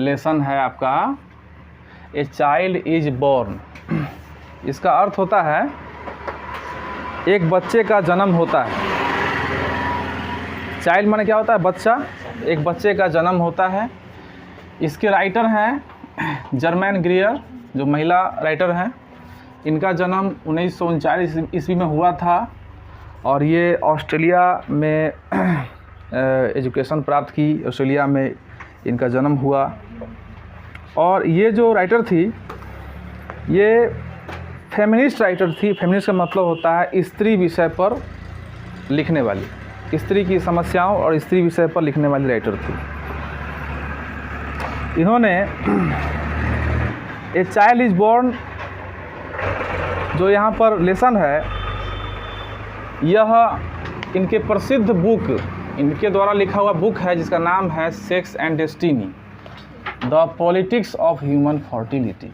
Lesson है आपका a child is born. इसका अर्थ होता है एक बच्चे का जन्म होता है। चाइल्ड माने क्या होता है? बच्चा। एक बच्चे का जन्म होता है। इसके राइटर हैं जर्मैन ग्रियर, जो महिला राइटर हैं। इनका जन्म 1939 ईस्वी में हुआ था और ये ऑस्ट्रेलिया में एजुकेशन प्राप्त की। ऑस्ट्रेलिया में इनका जन्म हुआ। और ये जो राइटर थी ये फेमिनिस्ट राइटर थी। फेमिनिस्ट का मतलब होता है स्त्री विषय पर लिखने वाली, स्त्री की समस्याओं और स्त्री विषय पर लिखने वाली राइटर थी। इन्होंने ए चाइल्ड इज बोर्न जो यहाँ पर लेसन है, यह इनके प्रसिद्ध बुक, इनके द्वारा लिखा हुआ बुक है जिसका नाम है sex and destiny, the politics of human fertility.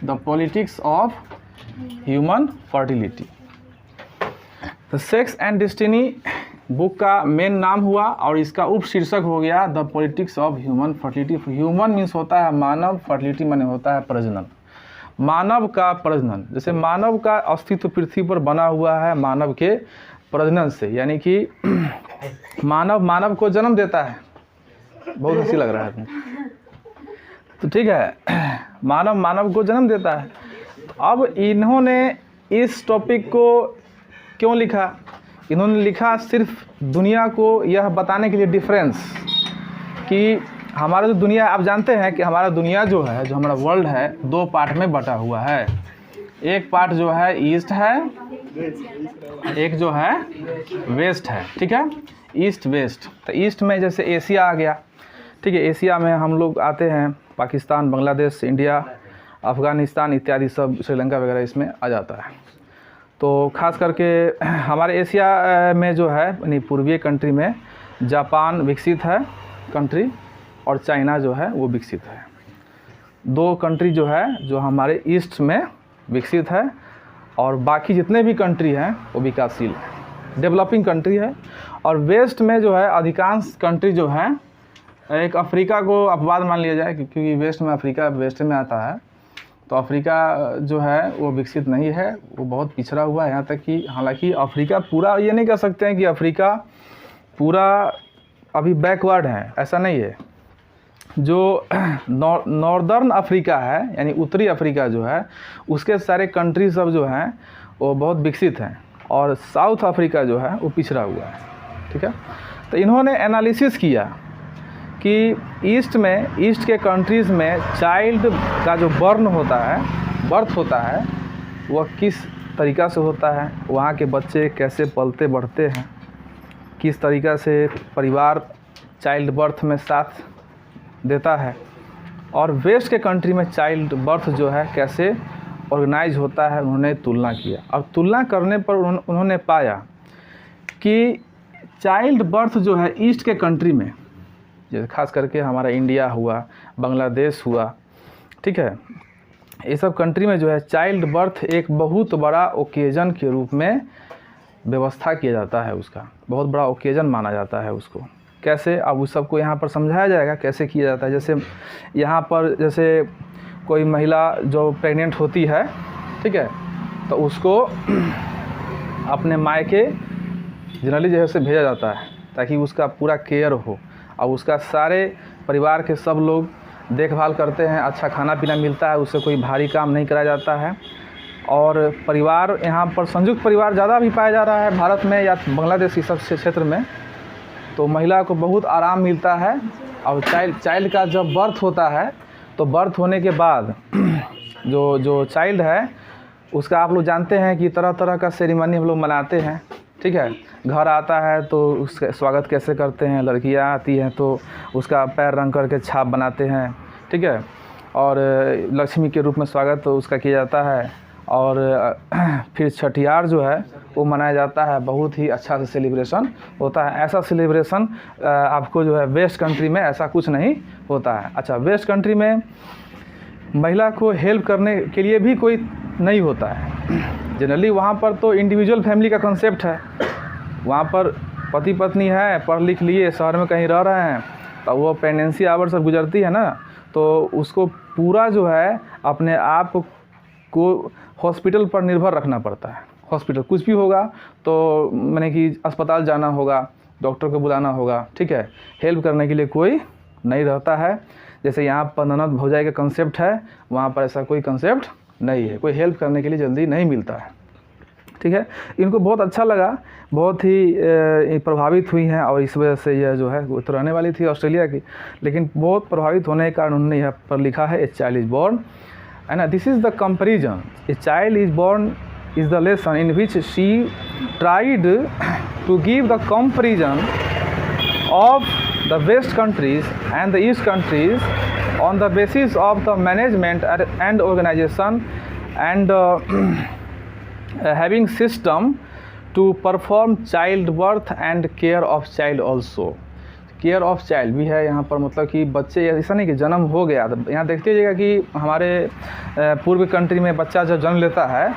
The politics of human fertility. तो सेक्स एंड डेस्टिनी बुक का मेन नाम हुआ और इसका उप शीर्षक हो गया the politics of human fertility. Human means होता है मानव, फर्टिलिटी माने होता है प्रजनन, मानव का प्रजनन। जैसे मानव का अस्तित्व पृथ्वी पर बना हुआ है मानव के प्रजनन से, यानी कि मानव को जन्म देता है। बहुत हंसी लग रहा है तो ठीक है, मानव को जन्म देता है। तो अब इन्होंने इस टॉपिक को क्यों लिखा? इन्होंने लिखा सिर्फ दुनिया को यह बताने के लिए डिफरेंस कि हमारा जो दुनिया, आप जानते हैं कि हमारा दुनिया जो है, जो हमारा वर्ल्ड है, दो पार्ट में बटा हुआ है। एक पार्ट जो है ईस्ट है, एक जो है वेस्ट है। ठीक है, ईस्ट वेस्ट। तो ईस्ट में जैसे एशिया आ गया, ठीक है, एशिया में हम लोग आते हैं, पाकिस्तान, बांग्लादेश, इंडिया, अफ़गानिस्तान इत्यादि सब, श्रीलंका वगैरह इसमें आ जाता है। तो ख़ास करके हमारे एशिया में जो है यानी पूर्वीय कंट्री में जापान विकसित है कंट्री, और चाइना जो है वो विकसित है। दो कंट्री जो है जो हमारे ईस्ट में विकसित है, और बाकी जितने भी कंट्री हैं वो विकासशील है, डेवलपिंग कंट्री है। और वेस्ट में जो है अधिकांश कंट्री जो है, एक अफ्रीका को अपवाद मान लिया जाए क्योंकि वेस्ट में अफ्रीका वेस्ट में आता है, तो अफ्रीका जो है वो विकसित नहीं है, वो बहुत पिछड़ा हुआ है। यहाँ तक कि हालांकि अफ्रीका पूरा, ये नहीं कह सकते हैं कि अफ्रीका पूरा अभी बैकवर्ड है, ऐसा नहीं है। जो नॉर्दर्न अफ्रीका है यानी उत्तरी अफ्रीका जो है, उसके सारे कंट्री सब जो हैं वो बहुत विकसित हैं, और साउथ अफ्रीका जो है वो पिछड़ा हुआ है। ठीक है, तो इन्होंने एनालिसिस किया कि ईस्ट के कंट्रीज़ में चाइल्ड का जो बर्थ होता है वह किस तरीक़ा से होता है, वहाँ के बच्चे कैसे पलते बढ़ते हैं, किस तरीक़ा से परिवार चाइल्ड बर्थ में साथ देता है, और वेस्ट के कंट्री में चाइल्ड बर्थ जो है कैसे ऑर्गेनाइज होता है। उन्होंने तुलना किया, और तुलना करने पर उन्होंने पाया कि चाइल्ड बर्थ जो है ईस्ट के कंट्री में, जैसे खास करके हमारा इंडिया हुआ, बांग्लादेश हुआ, ठीक है, ये सब कंट्री में जो है चाइल्ड बर्थ एक बहुत बड़ा ओकेजन के रूप में व्यवस्था किया जाता है। उसका बहुत बड़ा ओकेजन माना जाता है उसको। कैसे, अब उस सबको यहाँ पर समझाया जाएगा कैसे किया जाता है। जैसे यहाँ पर जैसे कोई महिला जो प्रेग्नेंट होती है, ठीक है, तो उसको अपने मायके जनरली जैसे भेजा जाता है ताकि उसका पूरा केयर हो, और उसका सारे परिवार के सब लोग देखभाल करते हैं, अच्छा खाना पीना मिलता है, उससे कोई भारी काम नहीं कराया जाता है। और परिवार यहाँ पर संयुक्त परिवार ज़्यादा भी पाया जा रहा है भारत में या बांग्लादेश इस सब क्षेत्र में, तो महिला को बहुत आराम मिलता है। और चाइल्ड का जब बर्थ होता है तो बर्थ होने के बाद जो चाइल्ड है उसका आप लोग जानते हैं कि तरह तरह का सेरेमनी हम लोग मनाते हैं। ठीक है, घर आता है तो उसका स्वागत कैसे करते हैं, लड़कियां आती हैं तो उसका पैर रंग करके छाप बनाते हैं, ठीक है, और लक्ष्मी के रूप में स्वागत तो उसका किया जाता है। और फिर छठियार जो है वो मनाया जाता है, बहुत ही अच्छा से सेलिब्रेशन होता है। ऐसा सेलिब्रेशन आपको जो है वेस्ट कंट्री में ऐसा कुछ नहीं होता है। अच्छा, वेस्ट कंट्री में महिला को हेल्प करने के लिए भी कोई नहीं होता है। जनरली वहाँ पर तो इंडिविजुअल फैमिली का कंसेप्ट है, वहाँ पर पति पत्नी है, पढ़ लिख लिए, शहर में कहीं रह रहे हैं, तो वो प्रेगनेंसी आवर सब गुजरती है ना, तो उसको पूरा जो है अपने आप को हॉस्पिटल पर निर्भर रखना पड़ता है। हॉस्पिटल कुछ भी होगा तो मैंने कि अस्पताल जाना होगा, डॉक्टर को बुलाना होगा, ठीक है, हेल्प करने के लिए कोई नहीं रहता है। जैसे यहाँ पर ननद भौजाई का कंसेप्ट है, वहाँ पर ऐसा कोई कंसेप्ट नहीं है, कोई हेल्प करने के लिए जल्दी नहीं मिलता है, ठीक है। इनको बहुत अच्छा लगा, बहुत ही प्रभावित हुई हैं और इस वजह से यह जो है वो तो रहने वाली थी ऑस्ट्रेलिया की, लेकिन बहुत प्रभावित होने के कारण उन्होंने यहाँ पर लिखा है ए चाइल्ड इज़ बॉर्न, है ना। This is the comparison, a child is born is the lesson in which she tried to give the comparison of the west countries and the east countries on the basis of the management and organization and having system to perform childbirth and care of child also। Care of child भी है यहाँ पर, मतलब कि बच्चे ऐसा नहीं कि जन्म हो गया, तो यहाँ देखते जाइएगा कि हमारे पूर्व कंट्री में बच्चा जब जन्म लेता है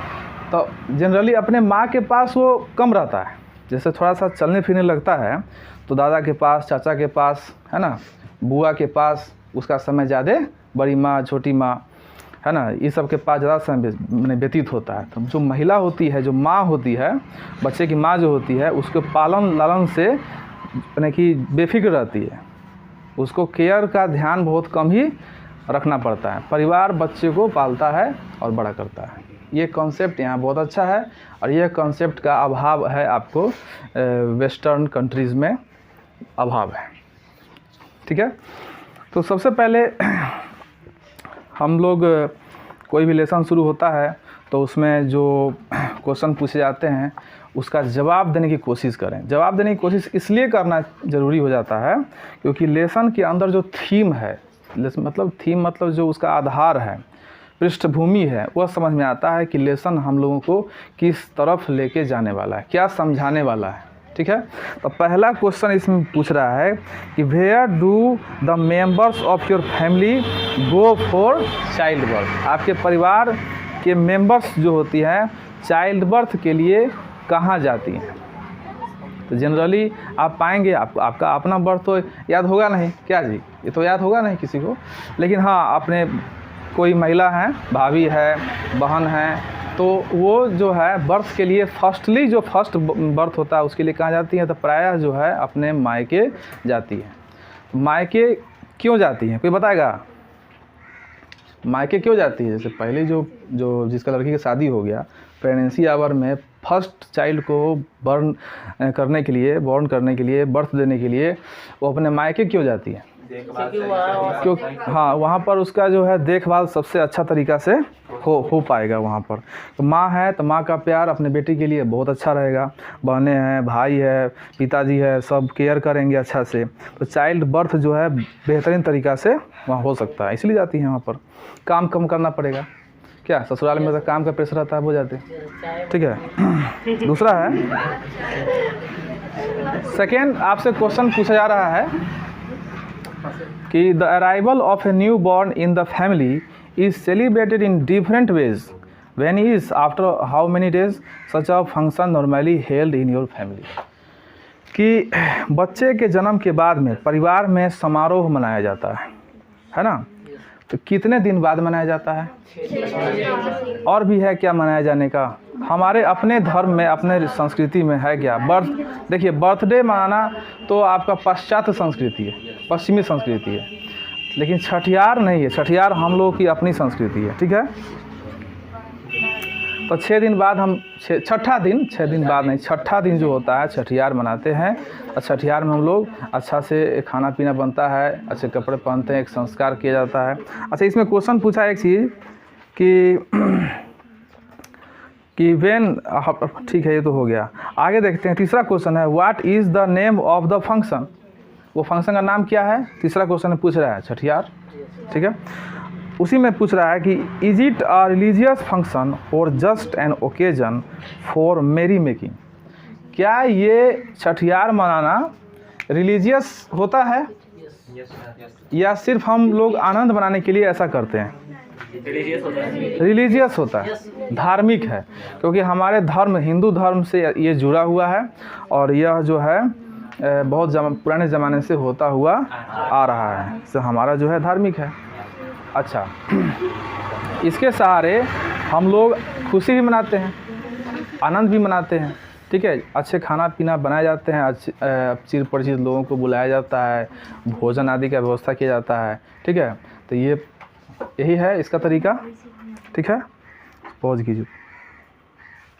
तो जनरली अपने माँ के पास वो कम रहता है। जैसे थोड़ा सा चलने फिरने लगता है तो दादा के पास, चाचा के पास, है ना, बुआ के पास उसका समय ज़्यादा, बड़ी माँ, छोटी माँ, है ना, ये सब के पास ज़्यादा समय व्यतीत होता है। तो जो महिला होती है, जो माँ होती है, बच्चे की माँ जो होती है, उसके पालन लालन से यानी कि बेफिक्र रहती है, उसको केयर का ध्यान बहुत कम ही रखना पड़ता है। परिवार बच्चे को पालता है और बड़ा करता है। ये कॉन्सेप्ट यहाँ बहुत अच्छा है और यह कॉन्सेप्ट का अभाव है आपको वेस्टर्न कंट्रीज़ में अभाव है, ठीक है। तो सबसे पहले हम लोग कोई भी लेसन शुरू होता है तो उसमें जो क्वेश्चन पूछे जाते हैं उसका जवाब देने की कोशिश करें। जवाब देने की कोशिश इसलिए करना ज़रूरी हो जाता है क्योंकि लेसन के अंदर जो थीम है, थीम मतलब जो उसका आधार है, पृष्ठभूमि है, वह समझ में आता है कि लेसन हम लोगों को किस तरफ लेके जाने वाला है, क्या समझाने वाला है, ठीक है। तो पहला क्वेश्चन इसमें पूछ रहा है कि where do the members of your family go for child birth. आपके परिवार के मेंबर्स जो होती हैं चाइल्ड बर्थ के लिए कहाँ जाती हैं। तो जनरली आप पाएंगे आपका अपना बर्थ तो याद होगा नहीं, क्या जी, ये तो याद होगा नहीं किसी को, लेकिन हाँ अपने कोई महिला हैं, भाभी है, बहन है, तो वो जो है बर्थ के लिए फर्स्ट बर्थ होता है उसके लिए कहाँ जाती हैं, तो प्रायः जो है अपने मायके जाती है। मायके क्यों जाती हैं, कोई बताएगा मायके क्यों जाती है? जैसे पहले जो जिसका लड़की की शादी हो गया, प्रेगनेंसी आवर में फर्स्ट चाइल्ड को बॉर्न करने के लिए बर्थ देने के लिए वो अपने मायके क्यों जाती है? क्यों? हाँ, वहाँ पर उसका जो है देखभाल सबसे अच्छा तरीक़ा से हो पाएगा। वहाँ पर तो माँ है तो माँ का प्यार अपने बेटी के लिए बहुत अच्छा रहेगा, बहनें हैं, भाई है, पिताजी है, सब केयर करेंगे अच्छा से, तो चाइल्ड बर्थ जो है बेहतरीन तरीक़ा से वहाँ हो सकता है, इसलिए जाती है। वहाँ पर काम कम करना पड़ेगा, क्या ससुराल में तो काम का प्रेशर रहता है, वो जाते, ठीक है। दूसरा है, सेकेंड आपसे क्वेश्चन पूछा जा रहा है कि the arrival of a new born in the family is celebrated in different ways when is after how many days such a function normally held in your family. कि बच्चे के जन्म के बाद में परिवार में समारोह मनाया जाता है ना, तो कितने दिन बाद मनाया जाता है? और भी है क्या मनाया जाने का? हमारे अपने धर्म में, अपने संस्कृति में है क्या? देखिए बर्थडे मनाना तो आपका पाश्चात्य संस्कृति है, पश्चिमी संस्कृति है, लेकिन छठियार नहीं है। छठियार हम लोगों की अपनी संस्कृति है, ठीक है। तो 6 दिन बाद हम छठा दिन जो होता है छठियार मनाते हैं। और छठियार में हम लोग अच्छा से खाना पीना बनता है, अच्छे कपड़े पहनते हैं, एक संस्कार किया जाता है। अच्छा, इसमें क्वेश्चन पूछा है एक चीज़ कि व्हेन, ठीक है ये तो हो गया। आगे देखते हैं, तीसरा क्वेश्चन है what is the name of the function. वो फंक्शन का नाम क्या है? तीसरा क्वेश्चन में पूछ रहा है छठियार, ठीक है। उसी में पूछ रहा है कि is it a religious function और जस्ट एन ओकेजन फॉर मेरी मेकिंग। क्या ये छठियार मनाना रिलीजियस होता है या सिर्फ हम लोग आनंद मनाने के लिए ऐसा करते हैं? रिलीजियस होता है, धार्मिक है, क्योंकि हमारे धर्म हिंदू धर्म से ये जुड़ा हुआ है और यह जो है बहुत पुराने ज़माने से होता हुआ आ रहा है, तो हमारा जो है धार्मिक है। अच्छा, इसके सहारे हम लोग खुशी भी मनाते हैं, आनंद भी मनाते हैं, ठीक है। अच्छे खाना पीना बनाए जाते हैं, अच्छे चीर परिचित लोगों को बुलाया जाता है, भोजन आदि का व्यवस्था किया जाता है, ठीक है। तो यही है इसका तरीका, ठीक है। पॉज कीजिए।